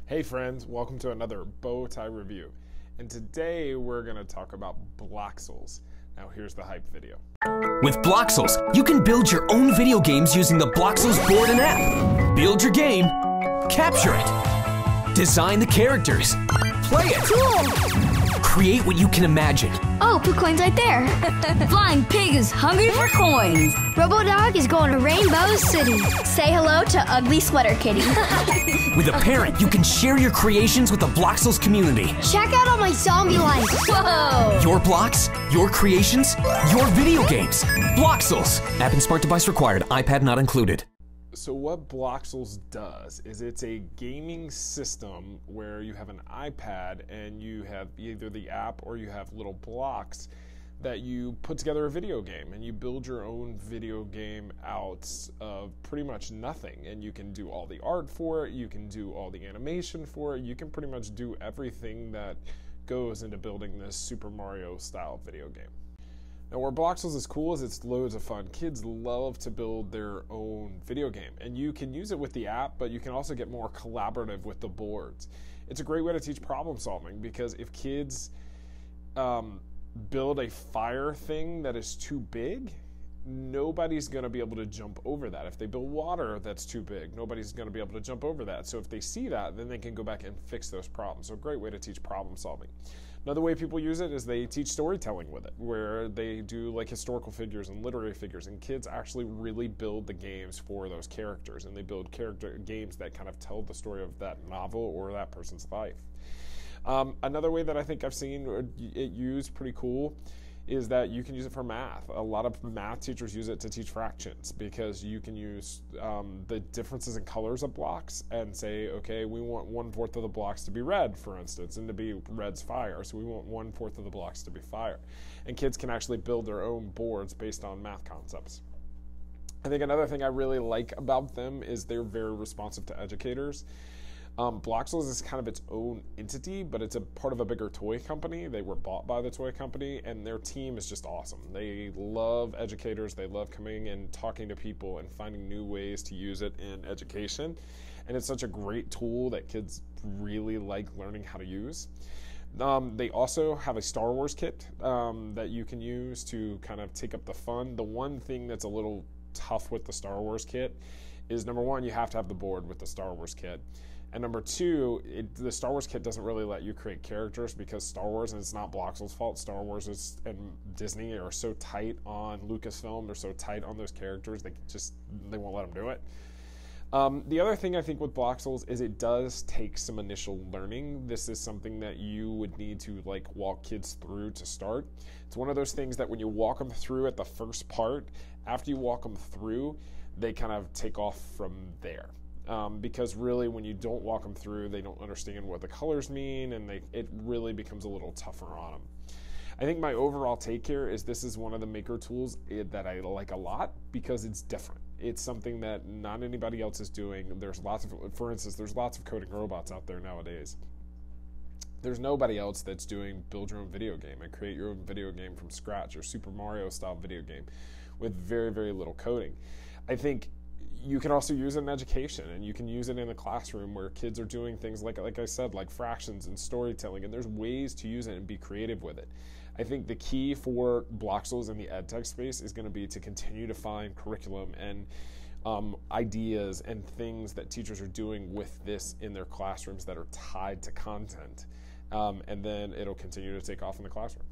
Hey friends, welcome to another bow tie review. And today we're going to talk about Bloxels. Now here's the hype video. With Bloxels, you can build your own video games using the Bloxels board and app. Build your game, capture it, design the characters, play it. Cool! Create what you can imagine. Oh, put coins right there. Flying Pig is hungry for coins. Robo-Dog is going to Rainbow City. Say hello to Ugly Sweater Kitty. With a parent, you can share your creations with the Bloxels community. Check out all my zombie lights. Whoa! Your blocks, your creations, your video games. Bloxels. App and smart device required. iPad not included. So what Bloxels does is it's a gaming system where you have an iPad and you have either the app or you have little blocks that you put together a video game, and you build your own video game out of pretty much nothing. And you can do all the art for it, you can do all the animation for it, you can pretty much do everything that goes into building this Super Mario style video game. Now where Bloxels is cool is it's loads of fun. Kids love to build their own video game, and you can use it with the app, but you can also get more collaborative with the boards. It's a great way to teach problem solving, because if kids build a fire thing that is too big, nobody's going to be able to jump over that. If they build water that's too big, nobody's going to be able to jump over that. So if they see that, then they can go back and fix those problems. So a great way to teach problem solving. Another way people use it is they teach storytelling with it, where they do like historical figures and literary figures, and kids actually really build the games for those characters, and they build character games that kind of tell the story of that novel or that person's life. Another way that I think I've seen it used pretty cool is that you can use it for math. A lot of math teachers use it to teach fractions, because you can use the differences in colors of blocks and say, okay, we want 1/4 of the blocks to be red, for instance, and to be red's fire, so we want 1/4 of the blocks to be fire. And kids can actually build their own boards based on math concepts. I think another thing I really like about them is they're very responsive to educators. Bloxels is kind of its own entity, but it's a part of a bigger toy company. They were bought by the toy company, and their team is just awesome. They love educators. They love coming and talking to people and finding new ways to use it in education. And it's such a great tool that kids really like learning how to use. They also have a Star Wars kit that you can use to kind of take up the fun. The one thing that's a little tough with the Star Wars kit is, number one, you have to have the board with the Star Wars kit. And number two, the Star Wars kit doesn't really let you create characters, because Star Wars, and it's not Bloxels' fault, Star Wars and Disney are so tight on Lucasfilm, they're so tight on those characters, they won't let them do it. The other thing I think with Bloxels is it does take some initial learning. This is something that you would need to walk kids through to start. It's one of those things that when you walk them through at the first part, after you walk them through, they kind of take off from there. Because really, when you don't walk them through, they don't understand what the colors mean, and it really becomes a little tougher on them. I think my overall take here is this is one of the maker tools that I like a lot, because it's different. It's something that not anybody else is doing. For instance, there's lots of coding robots out there nowadays. There's nobody else that's doing build your own video game and create your own video game from scratch, or Super Mario style video game with very, very little coding. I think you can also use it in education, and you can use it in a classroom where kids are doing things like I said, like fractions and storytelling, and there's ways to use it and be creative with it. I think the key for Bloxels in the edtech space is going to be to continue to find curriculum and ideas and things that teachers are doing with this in their classrooms that are tied to content, and then it'll continue to take off in the classroom.